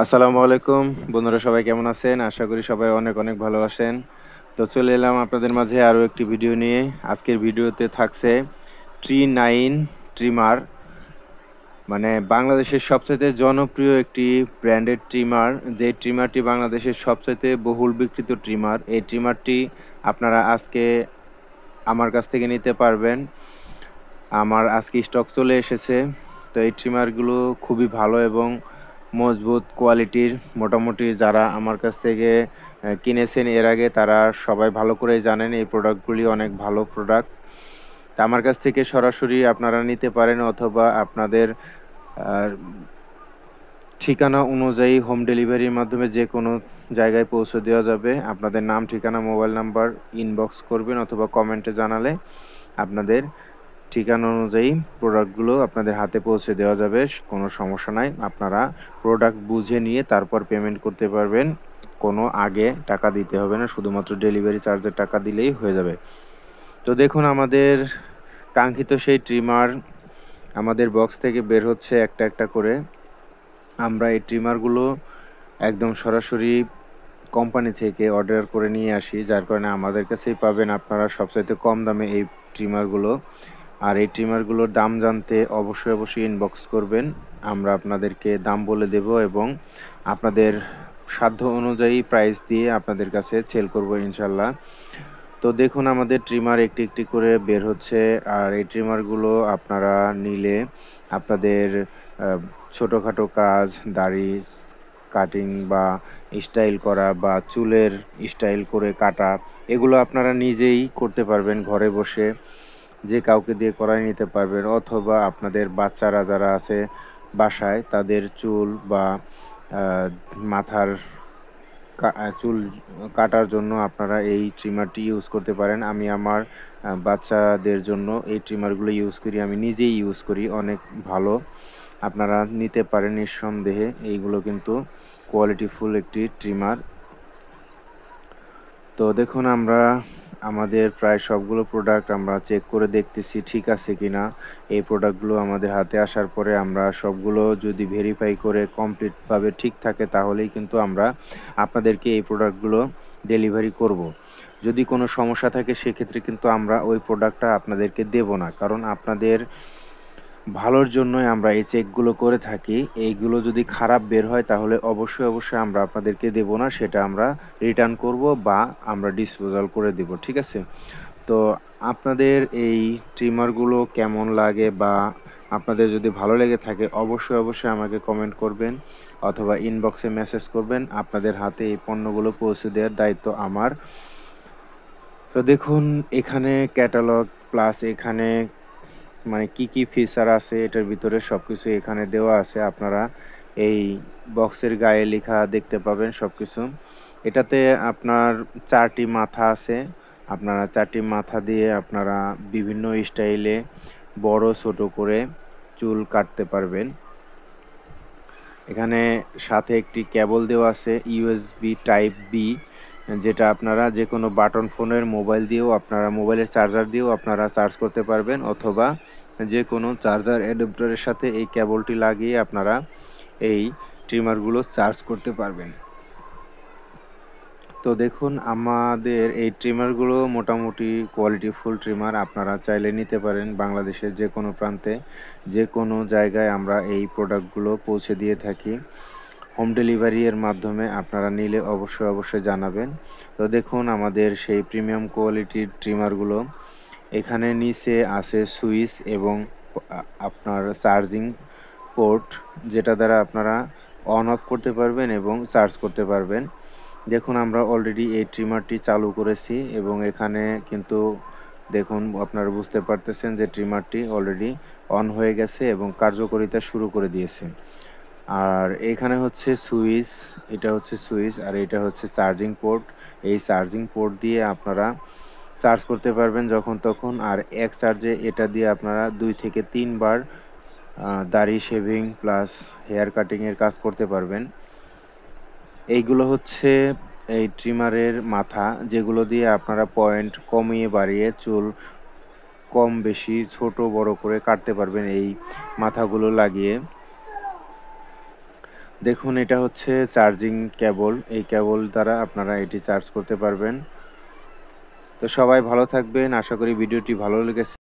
আসসালামু আলাইকুম বন্ধুরা, সবাই কেমন আছেন? আশা করি সবাই অনেক অনেক ভালো আছেন। তো চলে এলাম আপনাদের মাঝে আরও একটি ভিডিও নিয়ে। আজকের ভিডিওতে থাকছে ট্রি 9 ট্রিমার, মানে বাংলাদেশের সবচাইতে জনপ্রিয় একটি ব্র্যান্ডেড ট্রিমার। যে ট্রিমারটি বাংলাদেশের সবচাইতে বহুল বিক্রিত ট্রিমার। এই ট্রিমারটি আপনারা আজকে আমার কাছ থেকে নিতে পারবেন। আমার আজকে স্টক চলে এসেছে। তো এই ট্রিমারগুলো খুবই ভালো এবং মজবুত কোয়ালিটির। মোটামুটি যারা আমার কাছ থেকে কিনেছেন এর আগে, তারা সবাই ভালো করেই জানেন এই প্রোডাক্টগুলি অনেক ভালো প্রোডাক্ট। তা আমার কাছ থেকে সরাসরি আপনারা নিতে পারেন, অথবা আপনাদের ঠিকানা অনুযায়ী হোম ডেলিভারির মাধ্যমে যে কোনো জায়গায় পৌঁছে দেওয়া যাবে। আপনাদের নাম, ঠিকানা, মোবাইল নাম্বার ইনবক্স করবেন অথবা কমেন্টে জানালে আপনাদের ঠিকানা অনুযায়ী প্রোডাক্টগুলো আপনাদের হাতে পৌঁছে দেওয়া যাবে। কোনো সমস্যা নাই। আপনারা প্রোডাক্ট বুঝে নিয়ে তারপর পেমেন্ট করতে পারবেন। কোনো আগে টাকা দিতে হবে না, শুধুমাত্র ডেলিভারি চার্জের টাকা দিলেই হয়ে যাবে। তো দেখুন, আমাদের কাঙ্ক্ষিত সেই ট্রিমার আমাদের বক্স থেকে বের হচ্ছে একটা একটা করে। আমরা এই ট্রিমারগুলো একদম সরাসরি কোম্পানি থেকে অর্ডার করে নিয়ে আসি, যার কারণে আমাদের কাছেই পাবেন আপনারা সবচাইতে কম দামে এই ট্রিমারগুলো। আর এই ট্রিমারগুলোর দাম জানতে অবশ্যই ইনবক্স করবেন। আমরা আপনাদেরকে দাম বলে দেব এবং আপনাদের সাধ্য অনুযায়ী প্রাইস দিয়ে আপনাদের কাছে সেল করব ইনশাল্লাহ। তো দেখুন, আমাদের ট্রিমার একটি একটি করে বের হচ্ছে। আর এই ট্রিমারগুলো আপনারা নিলে আপনাদের ছোটোখাটো কাজ, দাড়ি কাটিং বা স্টাইল করা বা চুলের স্টাইল করে কাটা, এগুলো আপনারা নিজেই করতে পারবেন ঘরে বসে। যে কাউকে দিয়ে করাই নিতে পারবেন, অথবা আপনাদের বাচ্চারা যারা আছে বাসায়, তাদের চুল বা মাথার চুল কাটার জন্য আপনারা এই ট্রিমারটি ইউজ করতে পারেন। আমি আমার বাচ্চাদের জন্য এই ট্রিমারগুলো ইউজ করি, আমি নিজেই ইউজ করি, অনেক ভালো। আপনারা নিতে পারেন নিঃসন্দেহে। এইগুলো কিন্তু কোয়ালিটিফুল একটি ট্রিমার। তো দেখুন, আমরা আমাদের প্রায় সবগুলো প্রোডাক্ট আমরা চেক করে দেখতেছি ঠিক আছে কিনা। এই প্রোডাক্টগুলো আমাদের হাতে আসার পরে আমরা সবগুলো যদি ভেরিফাই করে কমপ্লিটভাবে ঠিক থাকে, তাহলেই কিন্তু আমরা আপনাদেরকে এই প্রোডাক্টগুলো ডেলিভারি করব। যদি কোনো সমস্যা থাকে, সেক্ষেত্রে কিন্তু আমরা ওই প্রোডাক্টটা আপনাদেরকে দেব না, কারণ আপনাদের ভালোর জন্যই আমরা এই চেকগুলো করে থাকি। এইগুলো যদি খারাপ বের হয়, তাহলে অবশ্যই আমরা আপনাদেরকে দেব না, সেটা আমরা রিটার্ন করব বা আমরা ডিসপোজাল করে দেব। ঠিক আছে? তো আপনাদের এই ট্রিমারগুলো কেমন লাগে বা আপনাদের যদি ভালো লেগে থাকে, অবশ্যই আমাকে কমেন্ট করবেন অথবা ইনবক্সে মেসেজ করবেন। আপনাদের হাতে এই পণ্যগুলো পৌঁছে দেওয়ার দায়িত্ব আমার। তো দেখুন, এখানে ক্যাটালগ প্লাস এখানে মানে কি ফিচার আছে এটার ভিতরে সবকিছু এখানে দেওয়া আছে। আপনারা এই বক্সের গায়ে লেখা দেখতে পাবেন সবকিছু। এটাতে আপনার 4টি মাথা আছে। আপনারা 4টি মাথা দিয়ে আপনারা বিভিন্ন স্টাইলে বড় ছোট করে চুল কাটতে পারবেন। এখানে সাথে একটি কেবল দেওয়া আছে ইউএসবি টাইপ বি, যেটা আপনারা যে কোনো বাটন ফোনের মোবাইল দিয়েও, আপনারা মোবাইলের চার্জার দিয়েও আপনারা চার্জ করতে পারবেন, অথবা যে কোনো চার্জার অ্যাডাপ্টারের সাথে এই কেবলটি লাগিয়ে আপনারা এই ট্রিমারগুলো চার্জ করতে পারবেন। তো দেখুন, আমাদের এই ট্রিমারগুলো মোটামুটি কোয়ালিটিফুল ট্রিমার। আপনারা চাইলে নিতে পারেন। বাংলাদেশের যে কোনো প্রান্তে, যে কোনো জায়গায় আমরা এই প্রোডাক্টগুলো পৌঁছে দিয়ে থাকি হোম ডেলিভারি এর মাধ্যমে। আপনারা নিলে অবশ্যই জানাবেন। তো দেখুন, আমাদের সেই প্রিমিয়াম কোয়ালিটির ট্রিমারগুলো। এখানে নিচে আছে সুইচ এবং আপনার চার্জিং পোর্ট, যেটা দ্বারা আপনারা অন অফ করতে পারবেন এবং চার্জ করতে পারবেন। দেখুন, আমরা অলরেডি এই ট্রিমারটি চালু করেছি এবং এখানে কিন্তু দেখুন, আপনারা বুঝতে পারতেছেন যে ট্রিমারটি অলরেডি অন হয়ে গেছে এবং কার্যকারিতা শুরু করে দিয়েছে। আর এখানে হচ্ছে সুইচ, এটা হচ্ছে সুইচ, আর এটা হচ্ছে চার্জিং পোর্ট। এই চার্জিং পোর্ট দিয়ে আপনারা চার্জ করতে পারবেন যখন তখন। আর এক চার্জে এটা দিয়ে আপনারা 2 থেকে 3 বার দাড়ি শেভিং প্লাস হেয়ার কাটিংয়ের কাজ করতে পারবেন। এইগুলো হচ্ছে এই ট্রিমারের মাথা, যেগুলো দিয়ে আপনারা পয়েন্ট কমিয়ে বাড়িয়ে চুল কম বেশি ছোট বড় করে কাটতে পারবেন এই মাথাগুলো লাগিয়ে। দেখুন এটা হচ্ছে চার্জিং কেবল, এই কেবল দ্বারা আপনারা এটি চার্জ করতে পারবেন। তো সবাই ভালো থাকবেন, আশা করি ভিডিওটি ভালো লেগেছে।